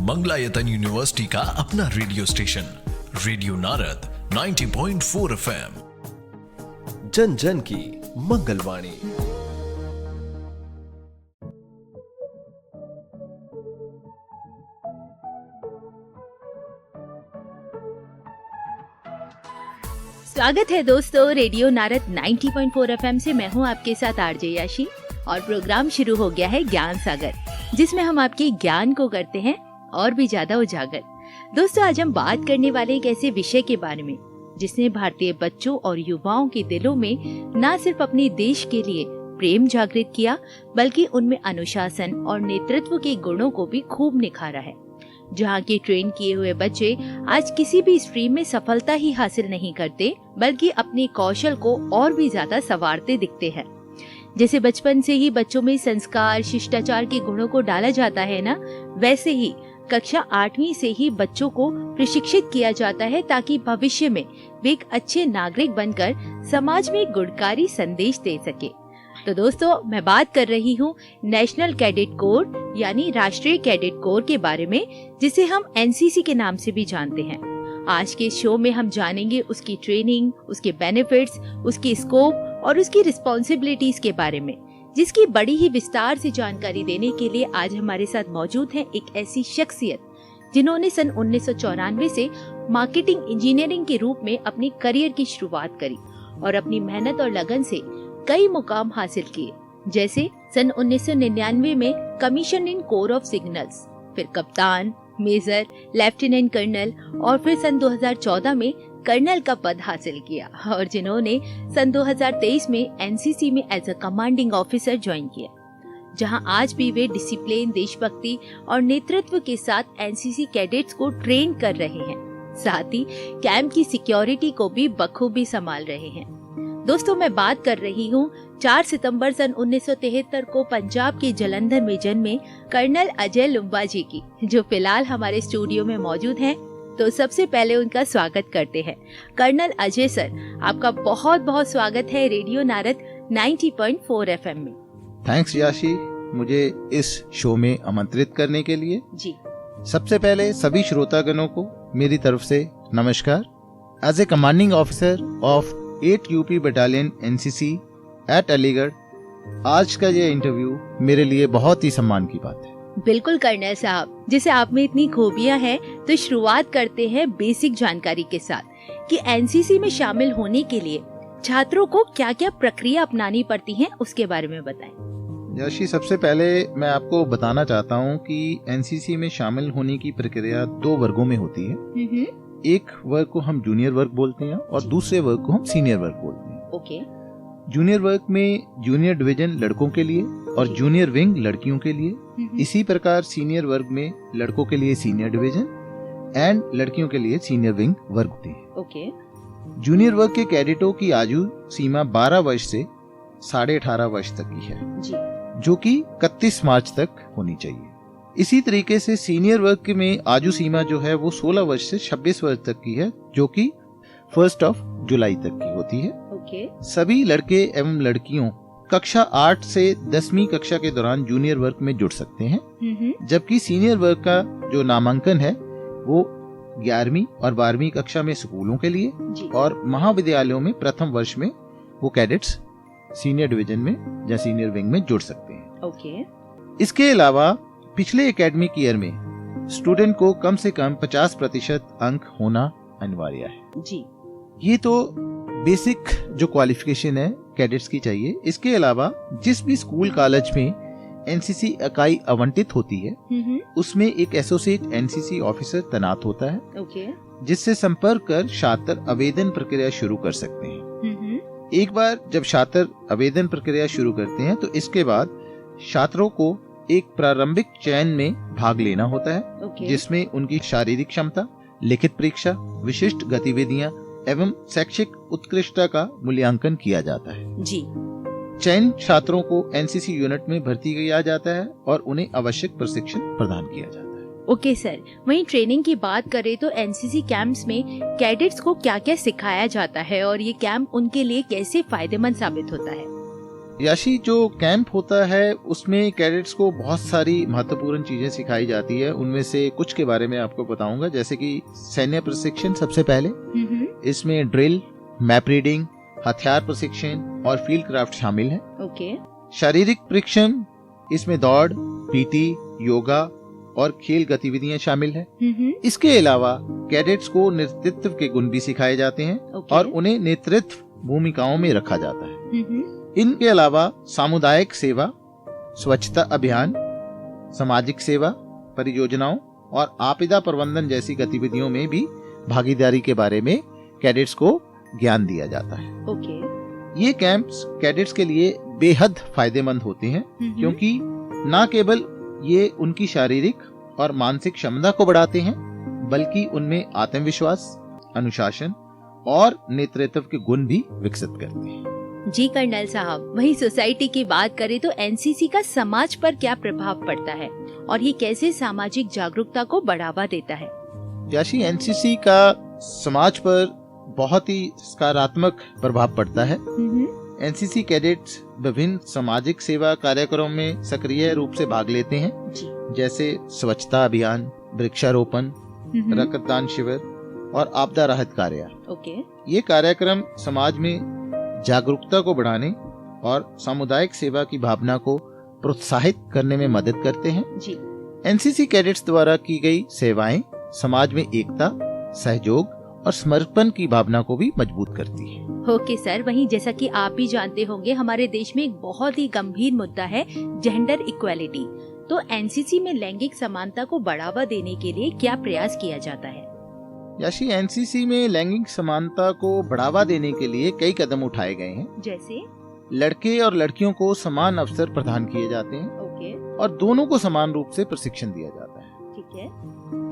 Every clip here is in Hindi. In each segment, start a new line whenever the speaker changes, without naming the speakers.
मंगलायतन यूनिवर्सिटी का अपना radio station radio Narad 90.4 FM, जन जन की मंगलवाणी।
स्वागत है दोस्तों, रेडियो नारद 90.4 FM से मैं हूं आपके साथ आरजे याशी और प्रोग्राम शुरू हो गया है ज्ञान सागर, जिसमें हम आपके ज्ञान को करते हैं और भी ज्यादा उजागर। दोस्तों, आज हम बात करने वाले एक ऐसे विषय के बारे में जिसने भारतीय बच्चों और युवाओं के दिलों में न सिर्फ अपने देश के लिए प्रेम जागृत किया, बल्कि उनमें अनुशासन और नेतृत्व के गुणों को भी खूब निखारा है। जहाँ के ट्रेन किए हुए बच्चे आज किसी भी स्ट्रीम में सफलता ही हासिल नहीं करते, बल्कि अपने कौशल को और भी ज्यादा संवारते दिखते हैं। जैसे बचपन से ही बच्चों में संस्कार, शिष्टाचार के गुणों को डाला जाता है ना, वैसे ही कक्षा 8वीं से ही बच्चों को प्रशिक्षित किया जाता है ताकि भविष्य में वे एक अच्छे नागरिक बनकर समाज में गुणकारी संदेश दे सके। तो दोस्तों, मैं बात कर रही हूँ नेशनल कैडेट कोर यानी राष्ट्रीय कैडेट कोर के बारे में, जिसे हम एनसीसी के नाम से भी जानते हैं। आज के शो में हम जानेंगे उसकी ट्रेनिंग, उसके बेनिफिट्स, उसकी स्कोप और उसकी रिस्पॉन्सिबिलिटीज के बारे में, जिसकी बड़ी ही विस्तार से जानकारी देने के लिए आज हमारे साथ मौजूद हैं एक ऐसी शख्सियत जिन्होंने सन 1994 से मार्केटिंग इंजीनियरिंग के रूप में अपनी करियर की शुरुआत करी और अपनी मेहनत और लगन से कई मुकाम हासिल किए। जैसे सन 1999 में commission in core of signals, फिर कप्तान, मेजर, लेफ्टिनेंट कर्नल और फिर सन 2014 में कर्नल का पद हासिल किया, और जिन्होंने सन 2023 में एनसीसी में as a commanding officer join किया, जहां आज भी वे डिसिप्लिन, देशभक्ति और नेतृत्व के साथ एनसीसी कैडेट्स को ट्रेन कर रहे हैं। साथ ही कैंप की सिक्योरिटी को भी बखूबी संभाल रहे हैं। दोस्तों, मैं बात कर रही हूँ 4 सितंबर सन 1973 को पंजाब के जलंधर में जन्मे कर्नल अजय लुम्बा जी की, जो फिलहाल हमारे स्टूडियो में मौजूद हैं। तो सबसे पहले उनका स्वागत करते हैं। कर्नल अजय सर, आपका बहुत बहुत स्वागत है रेडियो नारद 90.4 FM में।
थैंक्स याशी, मुझे इस शो में आमंत्रित करने के लिए।
जी,
सबसे पहले सभी श्रोतागणों को मेरी तरफ से नमस्कार। As a commanding officer of 8 UP battalion NCC at Aligarh, आज का ये इंटरव्यू मेरे लिए बहुत ही सम्मान की बात है।
बिल्कुल कर्नल साहब, जैसे आप में इतनी खूबियां हैं, तो शुरुआत करते हैं बेसिक जानकारी के साथ कि एनसीसी में शामिल होने के लिए छात्रों को क्या क्या प्रक्रिया अपनानी पड़ती है, उसके बारे में बताएं।
याशी, सबसे पहले मैं आपको बताना चाहता हूँ कि एनसीसी में शामिल होने की प्रक्रिया 2 वर्गों में होती है। एक वर्ग को हम जूनियर वर्ग बोलते हैं और दूसरे वर्ग को हम सीनियर वर्ग बोलते हैं।
ओके।
जूनियर वर्ग में जूनियर डिवीजन लड़कों के लिए और जूनियर विंग लड़कियों के लिए। इसी प्रकार सीनियर वर्ग में लड़कों के लिए सीनियर डिवीजन एंड लड़कियों के लिए सीनियर विंग वर्ग होते हैं।
ओके।
जूनियर वर्ग के कैडेटों की आयु सीमा 12 वर्ष से 18.5 वर्ष तक की है
जी,
जो कि 31 मार्च तक होनी चाहिए। इसी तरीके से सीनियर वर्ग में आयु सीमा जो है वो 16 वर्ष से 26 वर्ष तक की है, जो कि 1 जुलाई तक की होती है।
ओके।
सभी लड़के एवं लड़कियों कक्षा 8 से 10वीं कक्षा के दौरान जूनियर वर्ग में जुड़ सकते हैं, जबकि सीनियर वर्ग का जो नामांकन है वो 11वीं और 12वीं कक्षा में स्कूलों के लिए
जी,
और महाविद्यालयों में प्रथम वर्ष में वो कैडेट्स सीनियर डिवीजन में या सीनियर विंग में जुड़ सकते हैं।
ओके।
इसके अलावा पिछले एकेडमिक ईयर में स्टूडेंट को कम से कम 50% अंक होना अनिवार्य है
जी।
ये तो बेसिक जो क्वालिफिकेशन है कैडेट्स की चाहिए। इसके अलावा जिस भी स्कूल कॉलेज में एनसीसी इकाई आवंटित होती है, उसमें एक एसोसिएट एनसीसी ऑफिसर तैनात होता है,
ओके,
जिससे संपर्क कर छात्र आवेदन प्रक्रिया शुरू कर सकते हैं। एक बार जब छात्र आवेदन प्रक्रिया शुरू करते हैं तो इसके बाद छात्रों को एक प्रारंभिक चयन में भाग लेना होता है, जिसमें उनकी शारीरिक क्षमता, लिखित परीक्षा, विशिष्ट गतिविधियां एवं शैक्षिक उत्कृष्टता का मूल्यांकन किया जाता है
जी।
चयन छात्रों को एनसीसी यूनिट में भर्ती किया जाता है और उन्हें आवश्यक प्रशिक्षण प्रदान किया जाता है।
ओके सर, वहीं ट्रेनिंग की बात करें तो एनसीसी कैंप्स में कैडेट्स को क्या क्या सिखाया जाता है और ये कैंप उनके लिए कैसे फायदेमंद साबित होता है?
याशी, जो कैंप होता है उसमें कैडेट्स को बहुत सारी महत्वपूर्ण चीजें सिखाई जाती है। उनमें से कुछ के बारे में आपको बताऊंगा, जैसे कि सैन्य प्रशिक्षण सबसे पहले। इसमें ड्रिल, मैप रीडिंग, हथियार प्रशिक्षण और फील्ड क्राफ्ट शामिल है। शारीरिक प्रशिक्षण, इसमें दौड़, पीटी, योगा और खेल गतिविधियां शामिल है। इसके अलावा कैडेट्स को नेतृत्व के गुण भी सिखाए जाते हैं और उन्हें नेतृत्व भूमिकाओं में रखा जाता है। इनके अलावा सामुदायिक सेवा, स्वच्छता अभियान, सामाजिक सेवा परियोजनाओं और आपदा प्रबंधन जैसी गतिविधियों में भी भागीदारी के बारे में कैडेट्स को ज्ञान दिया जाता है। ये कैंप्स कैडेट्स के लिए बेहद फायदेमंद होते हैं, क्योंकि न केवल ये उनकी शारीरिक और मानसिक क्षमता को बढ़ाते हैं, बल्कि उनमें आत्मविश्वास, अनुशासन और नेतृत्व के गुण भी विकसित करते हैं।
जी कर्नल साहब, वही सोसाइटी की बात करें तो एनसीसी का समाज पर क्या प्रभाव पड़ता है और ये कैसे सामाजिक जागरूकता को बढ़ावा देता है?
याशी, एनसीसी का समाज पर बहुत ही सकारात्मक प्रभाव पड़ता है। एनसीसी कैडेट्स विभिन्न सामाजिक सेवा कार्यक्रमों में सक्रिय रूप से भाग लेते हैं, जैसे स्वच्छता अभियान, वृक्षारोपण, रक्तदान शिविर और आपदा राहत कार्य। ये कार्यक्रम समाज में जागरूकता को बढ़ाने और सामुदायिक सेवा की भावना को प्रोत्साहित करने में मदद करते हैं। एनसीसी कैडेट्स द्वारा की गई सेवाएं समाज में एकता, सहयोग और समर्पण की भावना को भी मजबूत करती है।
ओके सर, वहीं जैसा कि आप भी जानते होंगे, हमारे देश में एक बहुत ही गंभीर मुद्दा है जेंडर इक्वालिटी। तो एनसीसी में लैंगिक समानता को बढ़ावा देने के लिए क्या प्रयास किया जाता है?
याशी, एनसीसी में लैंगिक समानता को बढ़ावा देने के लिए कई कदम उठाए गए हैं।
जैसे
लड़के और लड़कियों को समान अवसर प्रदान किए जाते हैं और दोनों को समान रूप से प्रशिक्षण दिया जाता है।
ठीक है।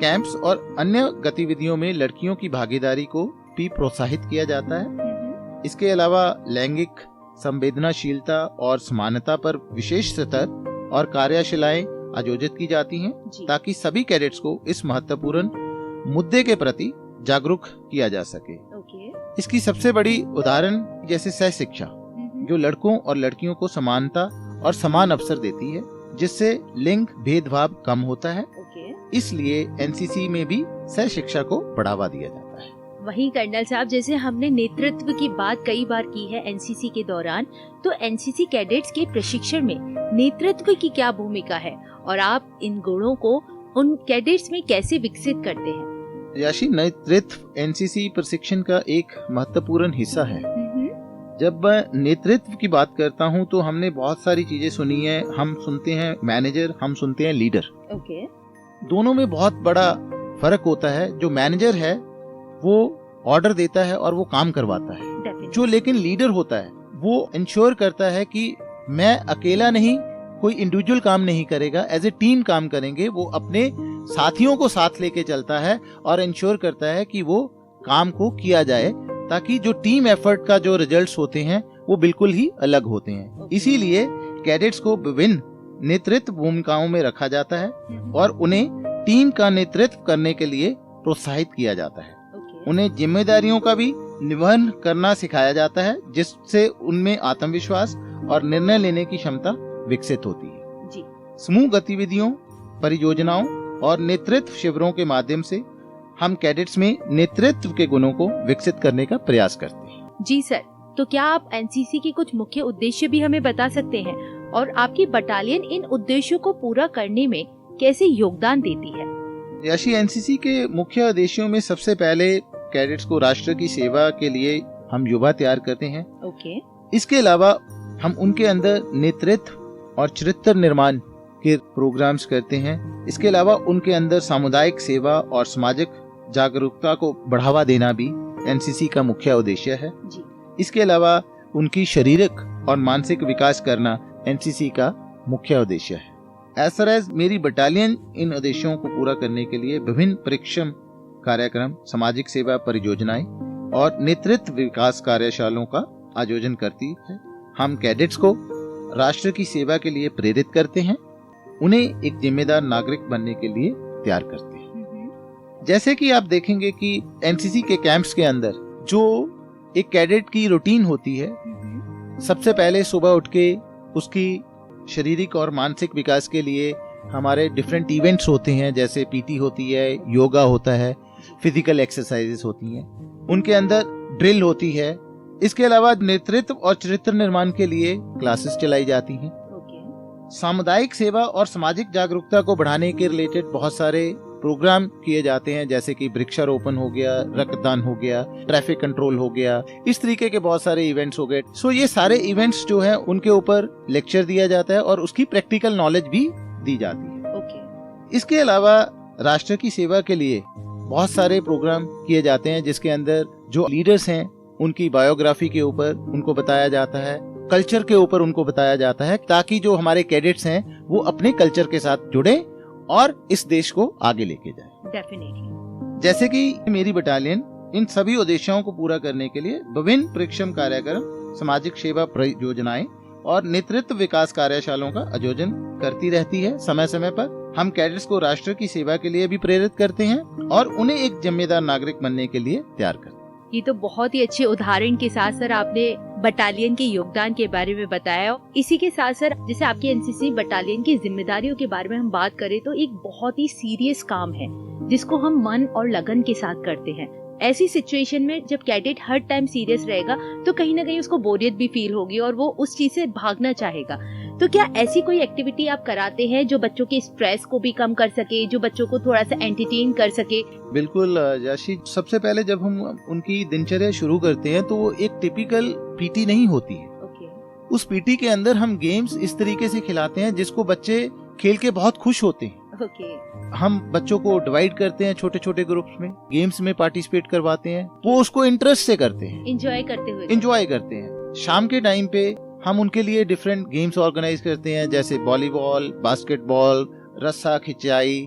कैंप्स और अन्य गतिविधियों में लड़कियों की भागीदारी को भी प्रोत्साहित किया जाता है। इसके अलावा लैंगिक संवेदनशीलता और समानता पर विशेष सत्र और कार्यशालाएं आयोजित की जाती हैं, ताकि सभी कैडेट्स को इस महत्वपूर्ण मुद्दे के प्रति जागरूक किया जा सके। इसकी सबसे बड़ी उदाहरण जैसे सह शिक्षा, जो लड़कों और लड़कियों को समानता और समान अवसर देती है, जिससे लिंग भेदभाव कम होता है। इसलिए एनसीसी में भी सह शिक्षा को बढ़ावा दिया जाता है।
वहीं कर्नल साहब, जैसे हमने नेतृत्व की बात कई बार की है एनसीसी के दौरान, तो एनसीसी कैडेट्स के प्रशिक्षण में नेतृत्व की क्या भूमिका है और आप इन गुणों को उन कैडेट्स में कैसे विकसित करते हैं?
याशी, नेतृत्व एनसीसी प्रशिक्षण का एक महत्वपूर्ण हिस्सा है। जब मैं नेतृत्व की बात करता हूँ तो हमने बहुत सारी चीजें सुनी है। हम सुनते हैं मैनेजर, हम सुनते हैं लीडर। दोनों में बहुत बड़ा फर्क होता है। जो मैनेजर है वो ऑर्डर देता है और वो काम करवाता है। जो लेकिन लीडर होता है वो इंश्योर करता है कि मैं अकेला नहीं, कोई इंडिविजुअल काम नहीं करेगा, एज ए टीम काम करेंगे। वो अपने साथियों को साथ लेके चलता है और इंश्योर करता है कि वो काम को किया जाए, ताकि जो टीम एफर्ट का जो रिजल्ट्स होते हैं वो बिल्कुल ही अलग होते हैं। इसीलिए कैडेट्स को विभिन्न नेतृत्व भूमिकाओं में रखा जाता है और उन्हें टीम का नेतृत्व करने के लिए प्रोत्साहित किया जाता है। उन्हें जिम्मेदारियों का भी निर्वहन करना सिखाया जाता है, जिससे उनमें आत्मविश्वास और निर्णय लेने की क्षमता विकसित होती है। समूह गतिविधियों, परियोजनाओं और नेतृत्व शिविरों के माध्यम से हम कैडेट्स में नेतृत्व के गुणों को विकसित करने का प्रयास करते हैं।
जी सर, तो क्या आप एनसीसी के कुछ मुख्य उद्देश्य भी हमें बता सकते हैं और आपकी बटालियन इन उद्देश्यों को पूरा करने में कैसे योगदान देती है?
याशी, एनसीसी के मुख्य उद्देश्यों में सबसे पहले कैडेट्स को राष्ट्र की सेवा के लिए हम युवा तैयार करते हैं। इसके अलावा हम उनके अंदर नेतृत्व और चरित्र निर्माण के प्रोग्राम्स करते हैं। इसके अलावा उनके अंदर सामुदायिक सेवा और सामाजिक जागरूकता को बढ़ावा देना भी एनसीसी का मुख्य उद्देश्य है। इसके अलावा उनकी शारीरिक और मानसिक विकास करना एनसीसी का मुख्य उद्देश्य है। एज फar as मेरी बटालियन इन उद्देश्यों को पूरा करने के लिए विभिन्न प्रशिक्षण कार्यक्रम, सामाजिक सेवा परियोजनाएं और नेतृत्व विकास कार्यशालाओं का आयोजन करती है। हम कैडेट्स को राष्ट्र की सेवा के लिए प्रेरित करते हैं, उन्हें एक जिम्मेदार नागरिक बनने के लिए तैयार करते हैं। जैसे कि आप देखेंगे कि एनसीसी के कैंप्स के अंदर जो एक कैडेट की रूटीन होती है सबसे पहले सुबह उठ के उसकी शारीरिक और मानसिक विकास के लिए हमारे डिफरेंट इवेंट्स होते हैं, जैसे पीटी होती है, योगा होता है, फिजिकल एक्सरसाइजेस होती हैं, उनके अंदर ड्रिल होती है। इसके अलावा नेतृत्व और चरित्र निर्माण के लिए क्लासेस चलाई जाती हैं। सामुदायिक सेवा और सामाजिक जागरूकता को बढ़ाने के रिलेटेड बहुत सारे प्रोग्राम किए जाते हैं, जैसे कि वृक्षारोपण हो गया, रक्तदान हो गया, ट्रैफिक कंट्रोल हो गया, इस तरीके के बहुत सारे इवेंट्स हो गए। सो ये सारे इवेंट्स जो हैं उनके ऊपर लेक्चर दिया जाता है और उसकी प्रैक्टिकल नॉलेज भी दी जाती है। इसके अलावा राष्ट्र की सेवा के लिए बहुत सारे प्रोग्राम किए जाते हैं, जिसके अंदर जो लीडर्स हैं उनकी बायोग्राफी के ऊपर उनको बताया जाता है, कल्चर के ऊपर उनको बताया जाता है, ताकि जो हमारे कैडेट्स हैं वो अपने कल्चर के साथ जुड़े और इस देश को आगे लेके जाए।
डेफिनेटली।
जैसे कि मेरी बटालियन इन सभी उद्देश्यों को पूरा करने के लिए विभिन्न परिश्रम कार्यक्रम, सामाजिक सेवा परियोजनाएं और नेतृत्व विकास कार्यशालाओं का आयोजन करती रहती है। समय समय पर हम कैडेट्स को राष्ट्र की सेवा के लिए भी प्रेरित करते हैं और उन्हें एक जिम्मेदार नागरिक बनने के लिए तैयार करते हैं।
ये तो बहुत ही अच्छे उदाहरण के साथ सर आपने बटालियन के योगदान के बारे में बताया। इसी के साथ सर, जैसे आपकी एनसीसी बटालियन की जिम्मेदारियों के बारे में हम बात करें तो एक बहुत ही सीरियस काम है जिसको हम मन और लगन के साथ करते हैं। ऐसी सिचुएशन में जब कैडेट हर टाइम सीरियस रहेगा तो कहीं ना कहीं उसको बोरियत भी फील होगी और वो उस चीज से भागना चाहेगा। तो क्या ऐसी कोई एक्टिविटी आप कराते हैं जो बच्चों के स्ट्रेस को भी कम कर सके, जो बच्चों को थोड़ा सा एंटरटेन कर सके?
बिल्कुल जाशी, सबसे पहले जब हम उनकी दिनचर्या शुरू करते हैं तो वो एक टिपिकल पीटी नहीं होती है। उस पीटी के अंदर हम गेम्स इस तरीके से खिलाते हैं जिसको बच्चे खेल के बहुत खुश होते हैं। हम बच्चों को डिवाइड करते हैं छोटे छोटे ग्रुप्स में, गेम्स में पार्टिसिपेट करवाते हैं, वो उसको इंटरेस्ट से करते हैं, एंजॉय करते हैं। शाम के टाइम पे हम उनके लिए डिफरेंट गेम्स ऑर्गेनाइज करते हैं, जैसे वॉलीबॉल, बास्केटबॉल, रस्सा खिंचाई,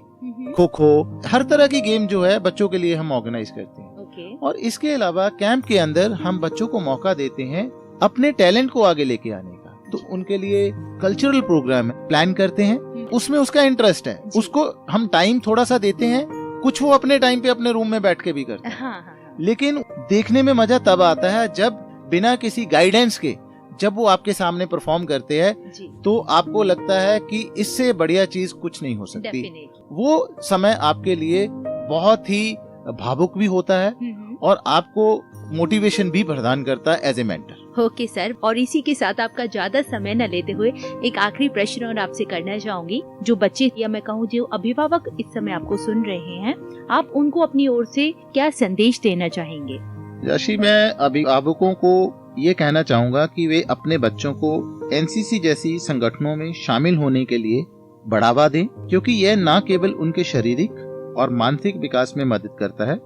खो खो, हर तरह की गेम जो है बच्चों के लिए हम ऑर्गेनाइज करते हैं। और इसके अलावा कैंप के अंदर हम बच्चों को मौका देते हैं अपने टैलेंट को आगे लेके आने का। तो उनके लिए कल्चरल प्रोग्राम प्लान करते हैं, उसमें उसका इंटरेस्ट है, उसको हम टाइम थोड़ा सा देते हैं, कुछ वो अपने टाइम पे अपने रूम में बैठ के भी करते हैं। लेकिन देखने में मजा तब आता है जब बिना किसी गाइडेंस के जब वो आपके सामने परफॉर्म करते हैं तो आपको लगता है कि इससे बढ़िया चीज कुछ नहीं हो सकती। वो समय आपके लिए बहुत ही भावुक भी होता है और आपको मोटिवेशन भी प्रदान करता है as a mentor.
Okay sir, और इसी के साथ आपका ज्यादा समय न लेते हुए एक आखिरी प्रश्न और आपसे करना चाहूंगी। जो बच्चे या मैं कहूँ जो अभिभावक इस समय आपको सुन रहे हैं, आप उनको अपनी ओर से क्या संदेश देना चाहेंगे?
यशी, मैं अभिभावकों को ये कहना चाहूंगा कि वे अपने बच्चों को एनसीसी जैसी संगठनों में शामिल होने के लिए बढ़ावा दें, क्योंकि यह न केवल उनके शारीरिक और मानसिक विकास में मदद करता है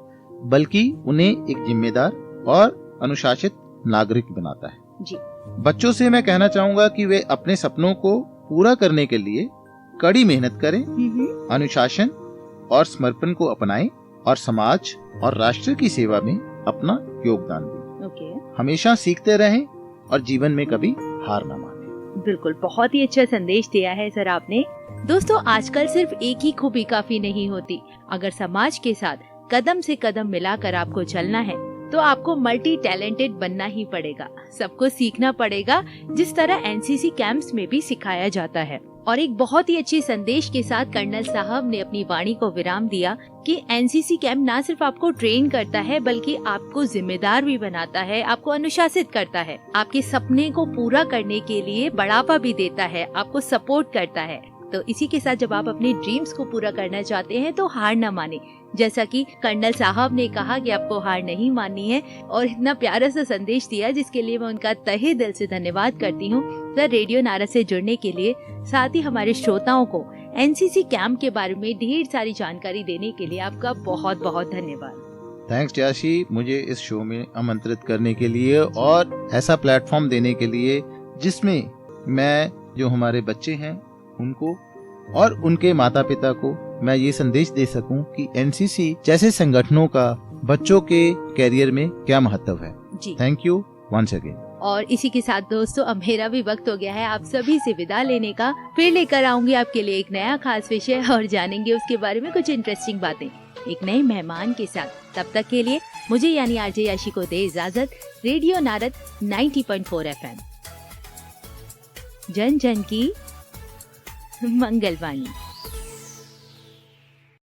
बल्कि उन्हें एक जिम्मेदार और अनुशासित नागरिक बनाता है।
जी।
बच्चों से मैं कहना चाहूंगा कि वे अपने सपनों को पूरा करने के लिए कड़ी मेहनत करें, अनुशासन और समर्पण को अपनाएं और समाज और राष्ट्र की सेवा में अपना योगदान दें। हमेशा सीखते रहें और जीवन में कभी हार न मानें।
बिल्कुल, बहुत ही अच्छा संदेश दिया है सर आपने। दोस्तों, आजकल सिर्फ एक ही खूबी काफी नहीं होती। अगर समाज के साथ कदम से कदम मिलाकर आपको चलना है तो आपको मल्टी टैलेंटेड बनना ही पड़ेगा। सबको सीखना पड़ेगा जिस तरह एनसीसी कैंप्स में भी सिखाया जाता है। और एक बहुत ही अच्छे संदेश के साथ कर्नल साहब ने अपनी वाणी को विराम दिया कि एनसीसी कैंप न सिर्फ आपको ट्रेन करता है बल्कि आपको जिम्मेदार भी बनाता है, आपको अनुशासित करता है, आपके सपने को पूरा करने के लिए बढ़ावा भी देता है, आपको सपोर्ट करता है। तो इसी के साथ जब आप अपने ड्रीम्स को पूरा करना चाहते हैं तो हार न माने, जैसा कि कर्नल साहब ने कहा कि आपको हार नहीं माननी है और इतना प्यारा सा संदेश दिया जिसके लिए मैं उनका तहे दिल से धन्यवाद करती हूँ। सर, रेडियो नारद से जुड़ने के लिए, साथ ही हमारे श्रोताओं को एनसीसी कैंप के बारे में ढेर सारी जानकारी देने के लिए आपका बहुत बहुत धन्यवाद।
थैंक्स जाशी, मुझे इस शो में आमंत्रित करने के लिए और ऐसा प्लेटफॉर्म देने के लिए जिसमें मैं जो हमारे बच्चे हैं उनको और उनके माता पिता को मैं ये संदेश दे सकूं कि एनसीसी जैसे संगठनों का बच्चों के कैरियर में क्या महत्व है। Thank you once again.
और इसी के साथ दोस्तों, अब मेरा भी वक्त हो गया है आप सभी से विदा लेने का। फिर लेकर आऊंगी आपके लिए एक नया खास विषय और जानेंगे उसके बारे में कुछ इंटरेस्टिंग बातें एक नए मेहमान के साथ। तब तक के लिए मुझे यानी आरजे याशी को दे इजाजत। Radio Narad 90.4 FM। जन जन की मंगलवाणी।